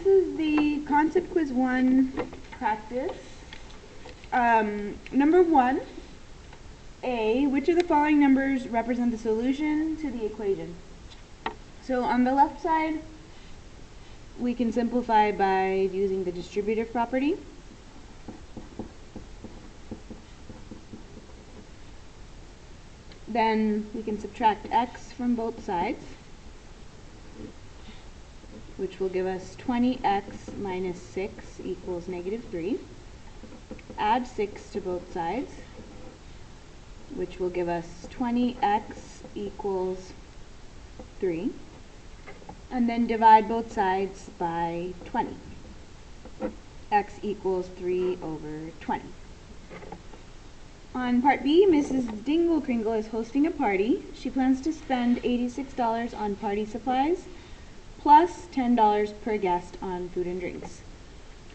this is the Concept Quiz 1 practice. Number 1, A, which of the following numbers represent the solution to the equation? So on the left side, we can simplify by using the distributive property. Then we can subtract x from both sides, which will give us 20x minus 6 equals negative 3. Add 6 to both sides, which will give us 20x equals 3. And then divide both sides by 20. X equals 3 over 20. On part B, Mrs. Dingle Kringle is hosting a party. She plans to spend $86 on party supplies, plus $10 per guest on food and drinks.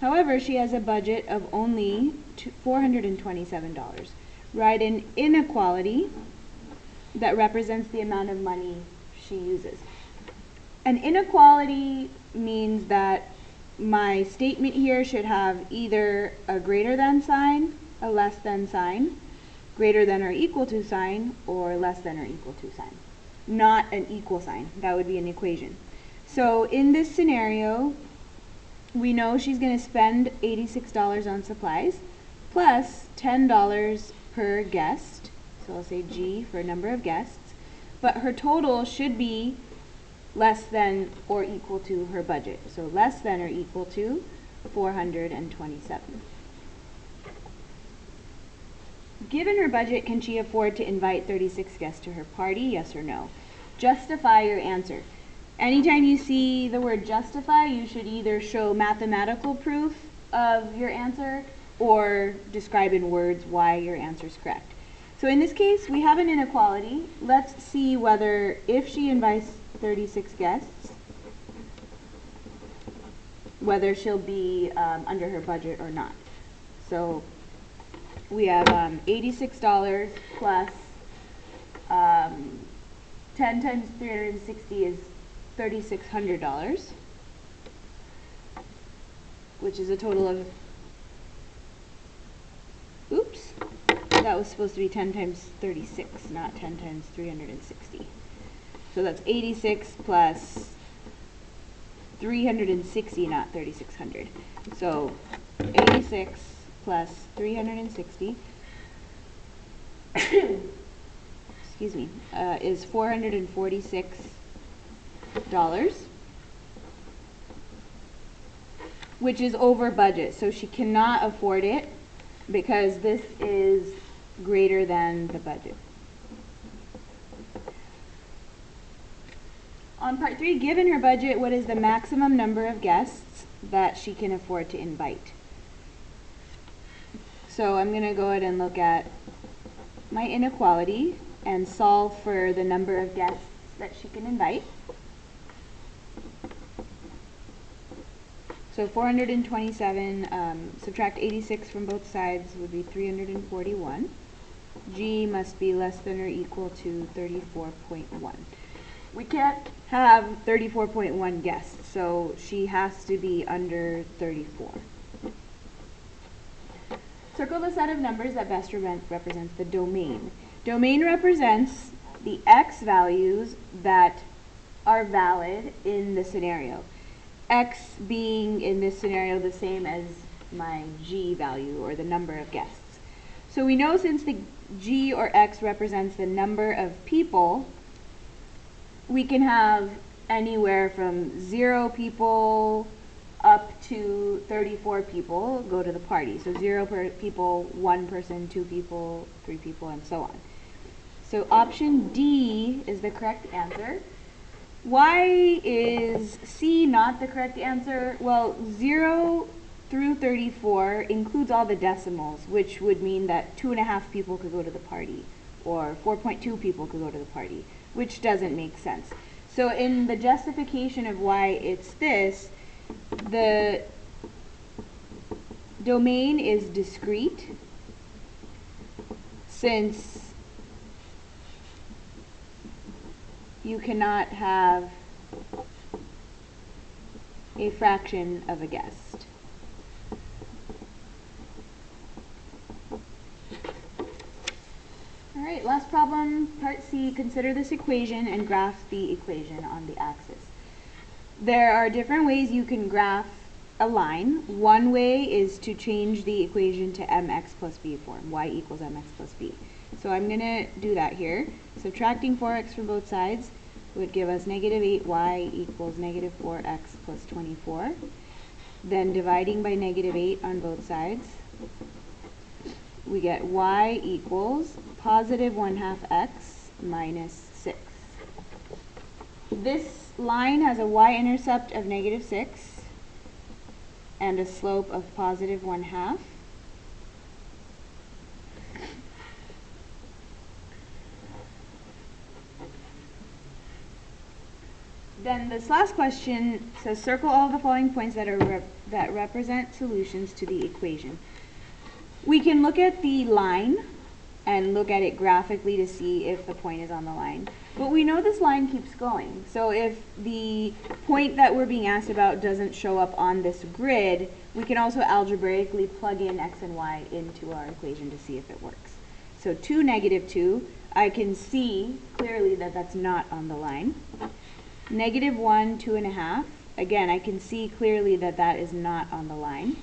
However, she has a budget of only $427. Write an inequality that represents the amount of money she uses. An inequality means that my statement here should have either a greater than sign, a less than sign, greater than or equal to sign, or less than or equal to sign. Not an equal sign. That would be an equation. So in this scenario, we know she's going to spend $86 on supplies, plus $10 per guest. So I'll say G for number of guests. But her total should be less than or equal to her budget. So less than or equal to 427. Given her budget, can she afford to invite 36 guests to her party? Yes or no? Justify your answer. Anytime you see the word justify, you should either show mathematical proof of your answer or describe in words why your answer is correct. So in this case, we have an inequality. Let's see whether if she invites 36 guests, whether she'll be under her budget or not. So we have $86 plus 10 times 360 is $3,600, which is a total of, oops, that was supposed to be 10 times 36, not 10 times 360. So that's 86 plus 360, not 3,600. So 86 plus 360 excuse me, is $446, which is over budget. So she cannot afford it because this is greater than the budget. On part 3, given her budget, what is the maximum number of guests that she can afford to invite? So I'm going to go ahead and look at my inequality and solve for the number of guests that she can invite. So 427, subtract 86 from both sides would be 341. G must be less than or equal to 34.1. We can't have 34.1 guests, so she has to be under 34. Circle the set of numbers that best represents the domain. Domain represents the x values that are valid in the scenario. X being, in this scenario, the same as my G value, or the number of guests. So we know since the G or X represents the number of people, we can have anywhere from 0 people up to 34 people go to the party. So 0 people, 1 person, 2 people, 3 people, and so on. So option D is the correct answer. Why is C not the correct answer? Well, 0 through 34 includes all the decimals, which would mean that 2.5 people could go to the party, or 4.2 people could go to the party, which doesn't make sense. So in the justification of why it's this, the domain is discrete, since you cannot have a fraction of a guest. Alright, last problem, part C. Consider this equation and graph the equation on the axis. There are different ways you can graph a line. One way is to change the equation to mx plus b form, y equals mx plus b. So I'm going to do that here. Subtracting 4x from both sides would give us negative 8y equals negative 4x plus 24. Then dividing by negative 8 on both sides, we get y equals positive 1/2 x minus 6. This line has a y-intercept of negative 6 and a slope of positive 1/2. Then this last question says circle all the following points that represent solutions to the equation. We can look at the line and look at it graphically to see if the point is on the line. But we know this line keeps going. So if the point that we're being asked about doesn't show up on this grid, we can also algebraically plug in x and y into our equation to see if it works. So 2, negative 2, I can see clearly that that's not on the line. Negative 1, 2.5, again, I can see clearly that that is not on the line.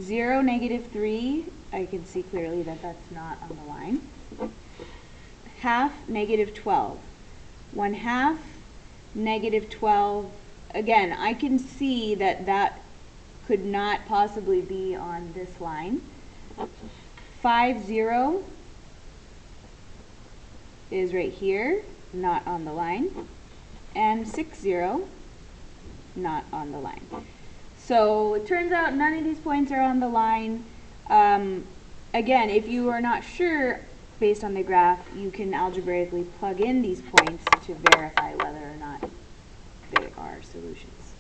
0, negative 3, I can see clearly that that's not on the line. Half, negative 12. 1/2, negative 12. Again, I can see that that could not possibly be on this line. 5, 0 is right here, not on the line. And 6, 0, not on the line. So it turns out none of these points are on the line. Again, if you are not sure based on the graph, you can algebraically plug in these points to verify whether or not they are solutions.